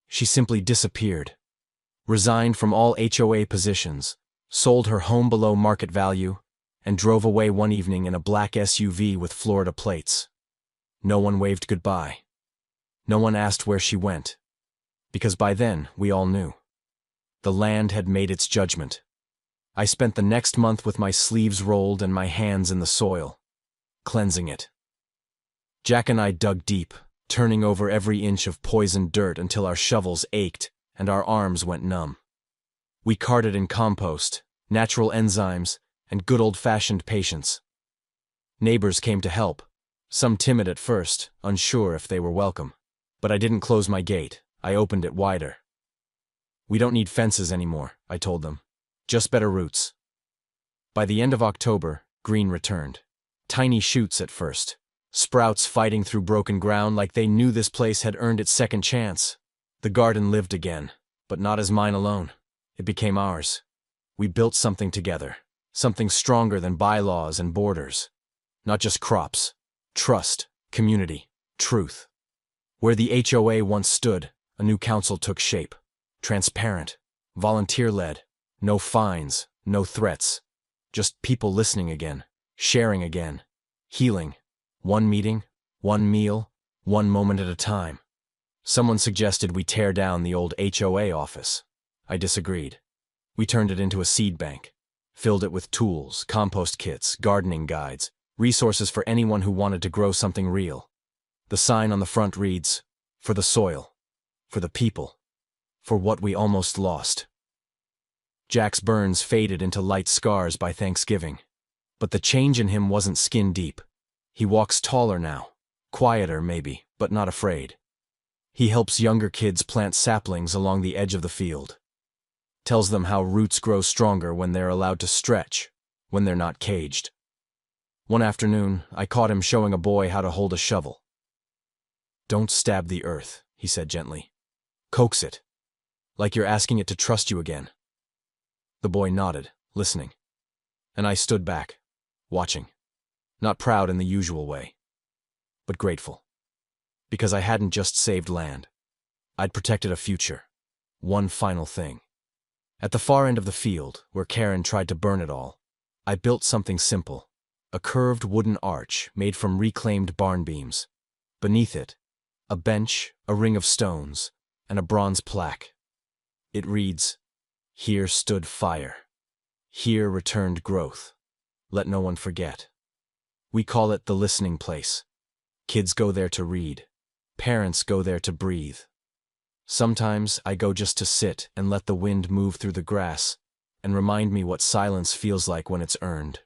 She simply disappeared. Resigned from all HOA positions, sold her home below market value, and drove away one evening in a black SUV with Florida plates. No one waved goodbye. No one asked where she went. Because by then, we all knew. The land had made its judgment. I spent the next month with my sleeves rolled and my hands in the soil, cleansing it. Jack and I dug deep, turning over every inch of poisoned dirt until our shovels ached and our arms went numb. We carted in compost, natural enzymes, and good old-fashioned patience. Neighbors came to help, some timid at first, unsure if they were welcome. But I didn't close my gate, I opened it wider. "We don't need fences anymore," I told them. "Just better roots." By the end of October, green returned. Tiny shoots at first, sprouts fighting through broken ground like they knew this place had earned its second chance. The garden lived again, but not as mine alone. It became ours. We built something together, something stronger than bylaws and borders. Not just crops. Trust, community, truth. Where the HOA once stood, a new council took shape. Transparent, volunteer-led, no fines, no threats. Just people listening again, sharing again, healing. One meeting, one meal, one moment at a time. Someone suggested we tear down the old HOA office. I disagreed. We turned it into a seed bank, filled it with tools, compost kits, gardening guides, resources for anyone who wanted to grow something real. The sign on the front reads, "For the soil, for the people, for what we almost lost." Jack's burns faded into light scars by Thanksgiving. But the change in him wasn't skin deep. He walks taller now, quieter maybe, but not afraid. He helps younger kids plant saplings along the edge of the field. Tells them how roots grow stronger when they're allowed to stretch, when they're not caged. One afternoon, I caught him showing a boy how to hold a shovel. "Don't stab the earth," he said gently. "Coax it, like you're asking it to trust you again." The boy nodded, listening. And I stood back, watching. Not proud in the usual way, but grateful. Because I hadn't just saved land. I'd protected a future. One final thing. At the far end of the field, where Karen tried to burn it all, I built something simple. A curved wooden arch made from reclaimed barn beams. Beneath it, a bench, a ring of stones, and a bronze plaque. It reads, "Here stood fire. Here returned growth. Let no one forget." We call it the listening place. Kids go there to read. Parents go there to breathe. Sometimes I go just to sit and let the wind move through the grass and remind me what silence feels like when it's earned.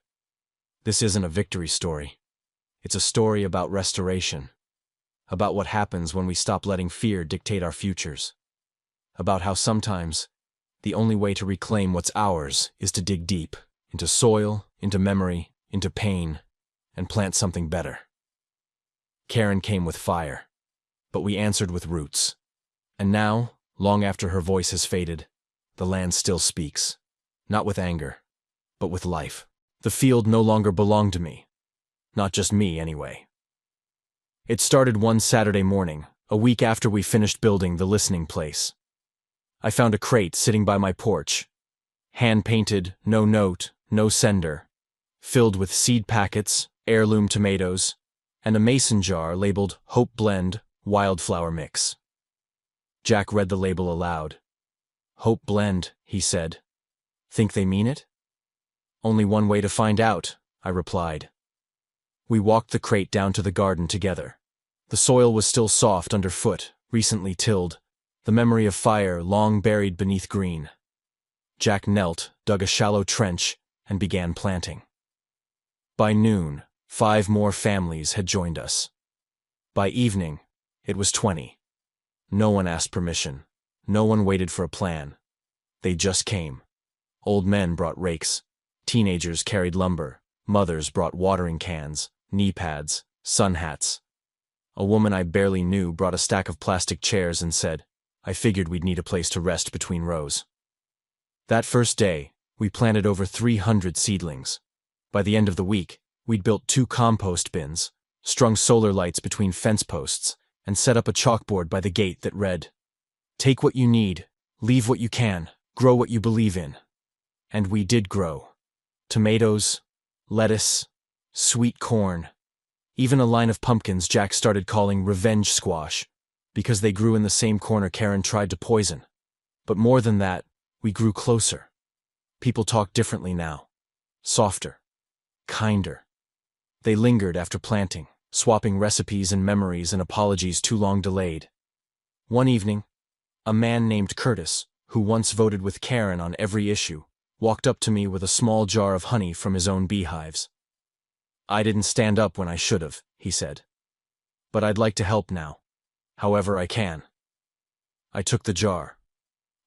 This isn't a victory story. It's a story about restoration. About what happens when we stop letting fear dictate our futures. About how sometimes the only way to reclaim what's ours is to dig deep, into soil, into memory, into pain, and plant something better. Karen came with fire, but we answered with roots. And now, long after her voice has faded, the land still speaks. Not with anger, but with life. The field no longer belonged to me. Not just me, anyway. It started one Saturday morning, a week after we finished building the listening place. I found a crate sitting by my porch. Hand-painted, no note, no sender. Filled with seed packets, heirloom tomatoes, and a mason jar labeled Hope Blend Wildflower Mix. Jack read the label aloud. "Hope Blend," he said. "Think they mean it?" "Only one way to find out," I replied. We walked the crate down to the garden together. The soil was still soft underfoot, recently tilled, the memory of fire long buried beneath green. Jack knelt, dug a shallow trench, and began planting. By noon, 5 more families had joined us. By evening, it was 20. No one asked permission. No one waited for a plan. They just came. Old men brought rakes. Teenagers carried lumber. Mothers brought watering cans, knee pads, sun hats. A woman I barely knew brought a stack of plastic chairs and said, "I figured we'd need a place to rest between rows." That first day, we planted over 300 seedlings. By the end of the week, we'd built 2 compost bins, strung solar lights between fence posts, and set up a chalkboard by the gate that read, "Take what you need, leave what you can, grow what you believe in." And we did grow. Tomatoes, lettuce, sweet corn, even a line of pumpkins Jack started calling revenge squash, because they grew in the same corner Karen tried to poison. But more than that, we grew closer. People talk differently now. Softer. Kinder. They lingered after planting, swapping recipes and memories and apologies too long delayed. One evening, a man named Curtis, who once voted with Karen on every issue, walked up to me with a small jar of honey from his own beehives. "I didn't stand up when I should have," he said. "But I'd like to help now, however I can." I took the jar,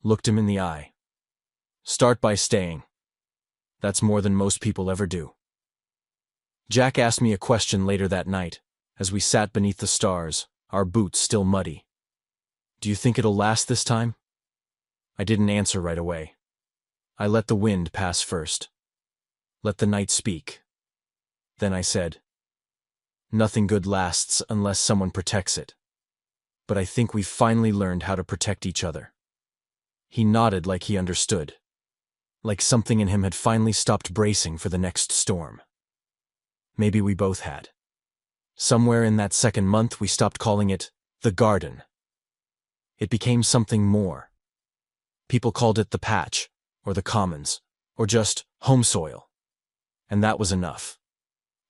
looked him in the eye. "Start by staying. That's more than most people ever do." Jack asked me a question later that night, as we sat beneath the stars, our boots still muddy. "Do you think it'll last this time?" I didn't answer right away. I let the wind pass first. Let the night speak. Then I said, "Nothing good lasts unless someone protects it. But I think we've finally learned how to protect each other." He nodded like he understood. Like something in him had finally stopped bracing for the next storm. Maybe we both had. Somewhere in that second month we stopped calling it the garden. It became something more. People called it the patch, or the commons, or just home soil. And that was enough.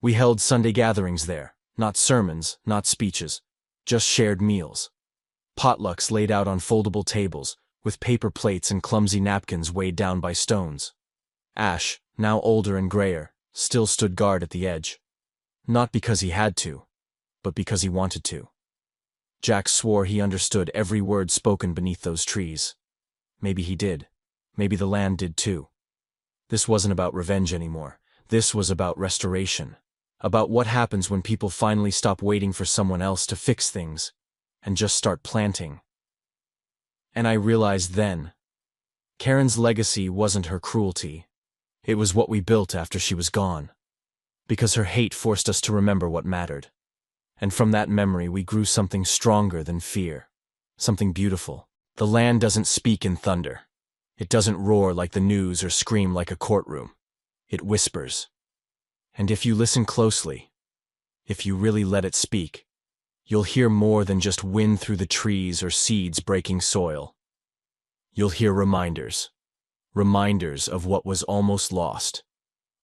We held Sunday gatherings there, not sermons, not speeches, just shared meals. Potlucks laid out on foldable tables, with paper plates and clumsy napkins weighed down by stones. Ash, now older and grayer, still stood guard at the edge. Not because he had to, but because he wanted to. Jack swore he understood every word spoken beneath those trees. Maybe he did. Maybe the land did too. This wasn't about revenge anymore. This was about restoration. About what happens when people finally stop waiting for someone else to fix things and just start planting. And I realized then, Karen's legacy wasn't her cruelty. It was what we built after she was gone. Because her hate forced us to remember what mattered. And from that memory we grew something stronger than fear. Something beautiful. The land doesn't speak in thunder. It doesn't roar like the news or scream like a courtroom. It whispers. And if you listen closely, if you really let it speak, you'll hear more than just wind through the trees or seeds breaking soil. You'll hear reminders. Reminders of what was almost lost,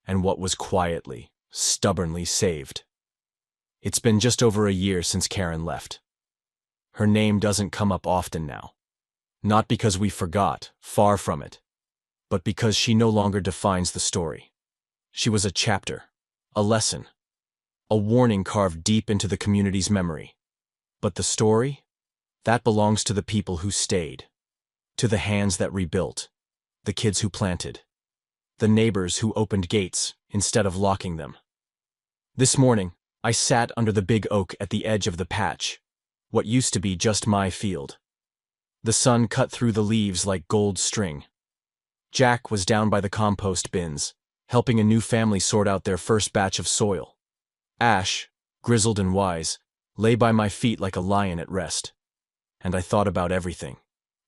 and what was quietly, stubbornly saved. It's been just over a year since Karen left. Her name doesn't come up often now. Not because we forgot, far from it, but because she no longer defines the story. She was a chapter, a lesson, a warning carved deep into the community's memory. But the story? That belongs to the people who stayed, to the hands that rebuilt, the kids who planted, the neighbors who opened gates instead of locking them. This morning, I sat under the big oak at the edge of the patch, what used to be just my field. The sun cut through the leaves like gold string. Jack was down by the compost bins, helping a new family sort out their first batch of soil. Ash, grizzled and wise, lay by my feet like a lion at rest. And I thought about everything.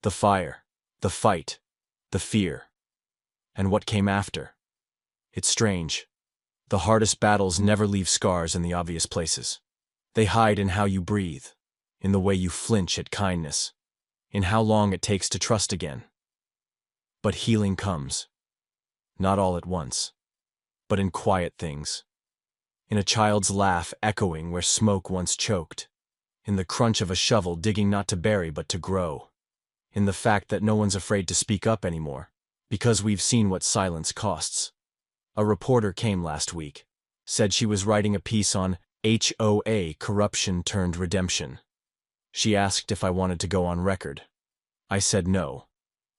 The fire, the fight, the fear. And what came after. It's strange. The hardest battles never leave scars in the obvious places. They hide in how you breathe, in the way you flinch at kindness, in how long it takes to trust again. But healing comes. Not all at once, but in quiet things. In a child's laugh echoing where smoke once choked. In the crunch of a shovel digging not to bury but to grow. In the fact that no one's afraid to speak up anymore, because we've seen what silence costs. A reporter came last week, said she was writing a piece on HOA, corruption turned redemption. She asked if I wanted to go on record. I said no,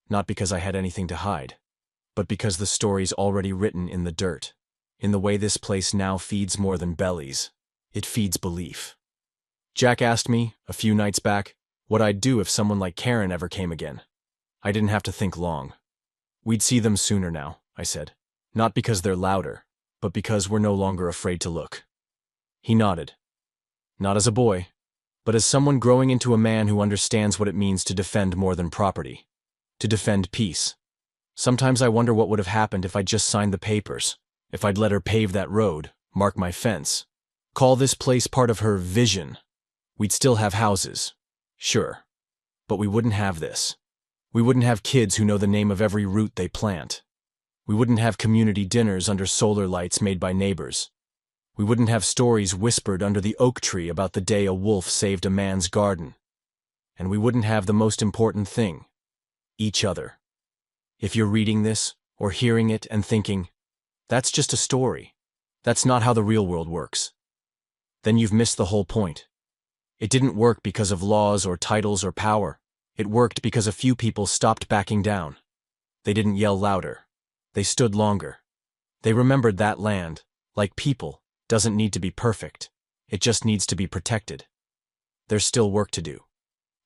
not because I had anything to hide, but because the story's already written in the dirt, in the way this place now feeds more than bellies. It feeds belief. Jack asked me, a few nights back, what I'd do if someone like Karen ever came again. I didn't have to think long. We'd see them sooner now, I said. Not because they're louder, but because we're no longer afraid to look. He nodded. Not as a boy, but as someone growing into a man who understands what it means to defend more than property. To defend peace. Sometimes I wonder what would have happened if I'd just signed the papers, if I'd let her pave that road, mark my fence, call this place part of her vision. We'd still have houses, sure, but we wouldn't have this. We wouldn't have kids who know the name of every root they plant. We wouldn't have community dinners under solar lights made by neighbors. We wouldn't have stories whispered under the oak tree about the day a wolf saved a man's garden. And we wouldn't have the most important thing, each other. If you're reading this, or hearing it and thinking, that's just a story, that's not how the real world works, then you've missed the whole point. It didn't work because of laws or titles or power. It worked because a few people stopped backing down. They didn't yell louder. They stood longer. They remembered that land, like people, doesn't need to be perfect. It just needs to be protected. There's still work to do.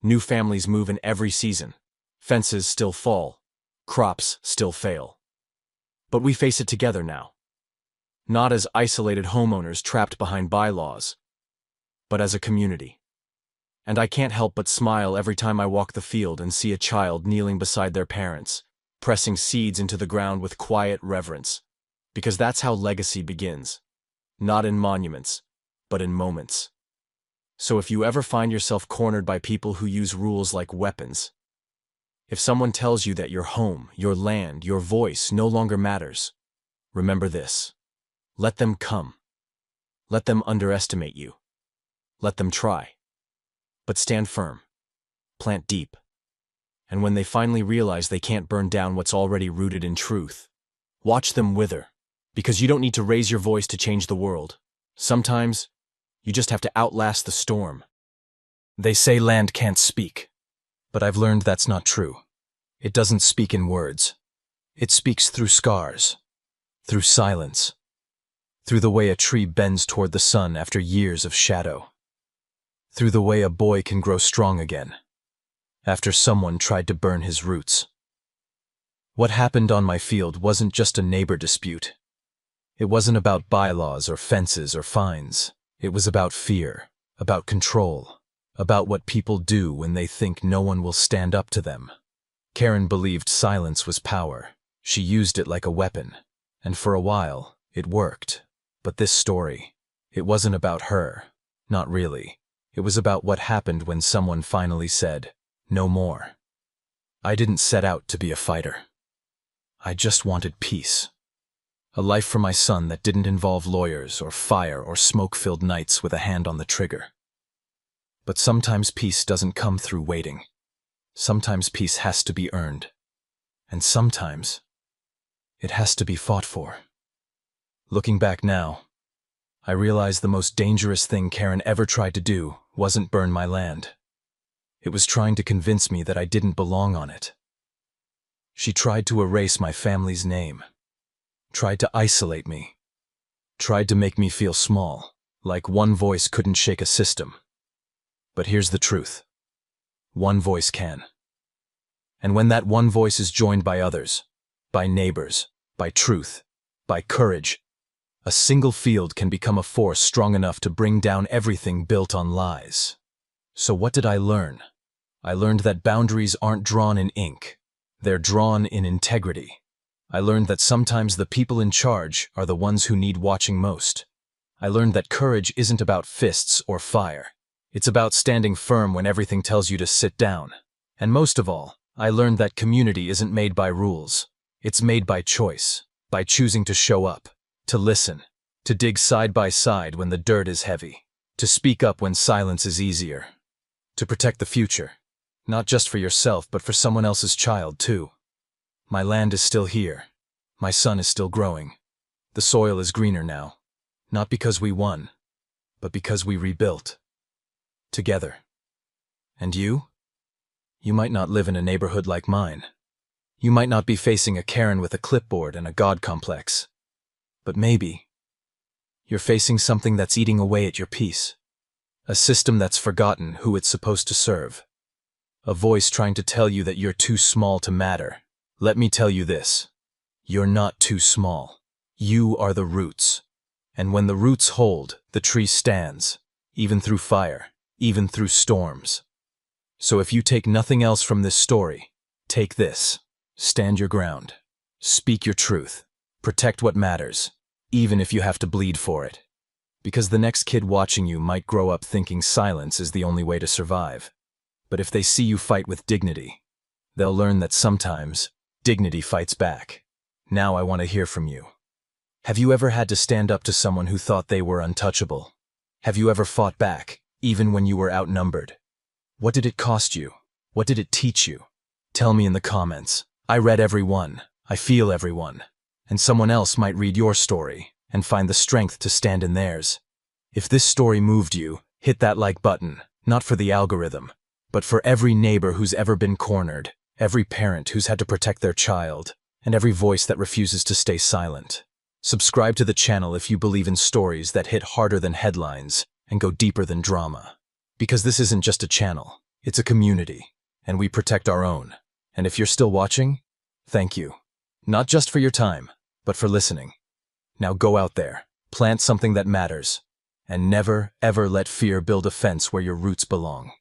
New families move in every season. Fences still fall. Crops still fail. But we face it together now. Not as isolated homeowners trapped behind bylaws, but as a community. And I can't help but smile every time I walk the field and see a child kneeling beside their parents, pressing seeds into the ground with quiet reverence. Because that's how legacy begins. Not in monuments, but in moments. So if you ever find yourself cornered by people who use rules like weapons, if someone tells you that your home, your land, your voice no longer matters, remember this. Let them come. Let them underestimate you. Let them try. But stand firm. Plant deep. And when they finally realize they can't burn down what's already rooted in truth, watch them wither. Because you don't need to raise your voice to change the world. Sometimes, you just have to outlast the storm. They say land can't speak. But I've learned that's not true. It doesn't speak in words. It speaks through scars. Through silence. Through the way a tree bends toward the sun after years of shadow. Through the way a boy can grow strong again, after someone tried to burn his roots. What happened on my field wasn't just a neighbor dispute. It wasn't about bylaws or fences or fines. It was about fear, about control, about what people do when they think no one will stand up to them. Karen believed silence was power. She used it like a weapon. And for a while, it worked. But this story, it wasn't about her. Not really. It was about what happened when someone finally said, "No more." I didn't set out to be a fighter. I just wanted peace. A life for my son that didn't involve lawyers or fire or smoke-filled nights with a hand on the trigger. But sometimes peace doesn't come through waiting. Sometimes peace has to be earned. And sometimes it has to be fought for. Looking back now, I realize the most dangerous thing Karen ever tried to do wasn't burn my land. It was trying to convince me that I didn't belong on it. She tried to erase my family's name. Tried to isolate me. Tried to make me feel small, like one voice couldn't shake a system. But here's the truth. One voice can. And when that one voice is joined by others, by neighbors, by truth, by courage, a single field can become a force strong enough to bring down everything built on lies. So what did I learn? I learned that boundaries aren't drawn in ink. They're drawn in integrity. I learned that sometimes the people in charge are the ones who need watching most. I learned that courage isn't about fists or fire. It's about standing firm when everything tells you to sit down. And most of all, I learned that community isn't made by rules. It's made by choice, by choosing to show up, to listen, to dig side by side when the dirt is heavy, to speak up when silence is easier, to protect the future, not just for yourself but for someone else's child too. My land is still here. My son is still growing. The soil is greener now, not because we won, but because we rebuilt. Together. And you? You might not live in a neighborhood like mine. You might not be facing a Karen with a clipboard and a God complex. But maybe you're facing something that's eating away at your peace. A system that's forgotten who it's supposed to serve. A voice trying to tell you that you're too small to matter. Let me tell you this. You're not too small. You are the roots. And when the roots hold, the tree stands, even through fire, even through storms. So if you take nothing else from this story, take this. Stand your ground. Speak your truth. Protect what matters, even if you have to bleed for it. Because the next kid watching you might grow up thinking silence is the only way to survive. But if they see you fight with dignity, they'll learn that sometimes dignity fights back. Now I want to hear from you. Have you ever had to stand up to someone who thought they were untouchable? Have you ever fought back, even when you were outnumbered? What did it cost you? What did it teach you? Tell me in the comments. I read every one. I feel every one. And someone else might read your story and find the strength to stand in theirs. If this story moved you, hit that like button, not for the algorithm, but for every neighbor who's ever been cornered, every parent who's had to protect their child, and every voice that refuses to stay silent. Subscribe to the channel if you believe in stories that hit harder than headlines and go deeper than drama. Because this isn't just a channel, it's a community, and we protect our own. And if you're still watching, thank you. Not just for your time, but for listening. Now go out there, plant something that matters, and never, ever let fear build a fence where your roots belong.